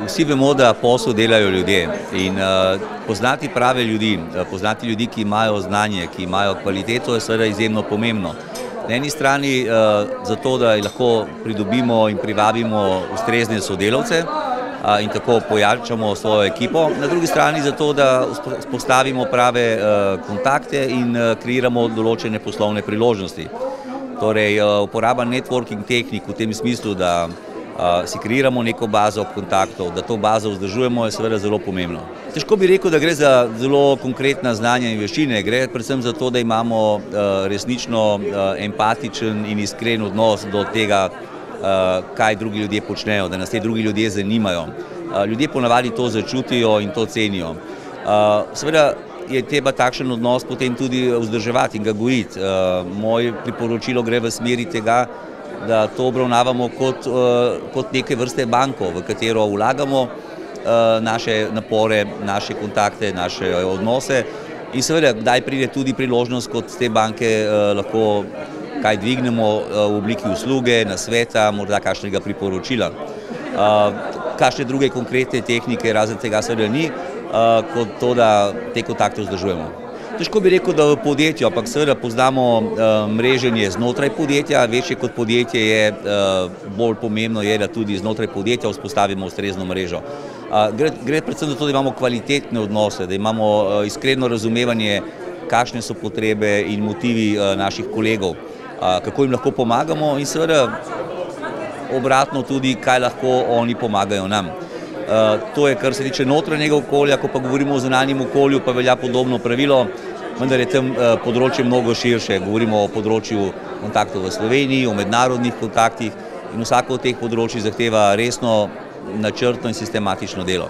Vsi vemo, da posel delajo ljudje in poznati prave ljudi, poznati ljudi, ki imajo znanje, ki imajo kvaliteto, je seveda izjemno pomembno. Na eni strani zato, da lahko pridobimo in privabimo ustrezne sodelavce in tako pojačamo svojo ekipo, na drugi strani zato, da vzpostavimo prave kontakte in kreiramo določene poslovne priložnosti. Torej, uporaba networking tehnik v tem smislu, da si kreiramo neko bazo kontaktov, da to bazo vzdržujemo, je seveda zelo pomembno. Težko bi rekel, da gre za zelo konkretna znanja in veščine, gre predvsem za to, da imamo resnično empatičen in iskren odnos do tega, kaj drugi ljudje počnejo, da nas te drugi ljudje zanimajo. Ljudje ponavadi to začutijo in to cenijo. Seveda je treba takšen odnos potem tudi vzdrževati in ga gojiti. Moje priporočilo gre v smeri tega, da to obravnavamo kot neke vrste banko, v katero vlagamo naše napore, naše kontakte, naše odnose in seveda, kdaj pride tudi priložnost, kot te banke lahko kaj dvignemo v obliki usluge, nasveta, morda kakšnega priporočila. Kakšne druge konkretne tehnike razen tega seveda ni, kot to, da te kontakte vzdržujemo. Težko bi rekel, da v podjetju, ampak seveda poznamo mreženje znotraj podjetja, večje kot podjetje je, bolj pomembno je, da tudi znotraj podjetja vzpostavimo ustrezno mrežo. Gre predvsem za to, da imamo kvalitetne odnose, da imamo iskreno razumevanje, kakšne so potrebe in motivi naših kolegov, kako jim lahko pomagamo in seveda obratno tudi, kaj lahko oni pomagajo nam. To je, kar se tiče notranjega okolja, ko pa govorimo o zunanjem okolju, pa velja podobno pravilo, vendar je tam področje mnogo širše. Govorimo o področju kontaktov v Sloveniji, o mednarodnih kontaktih in vsako od teh področij zahteva resno, načrtno in sistematično delo.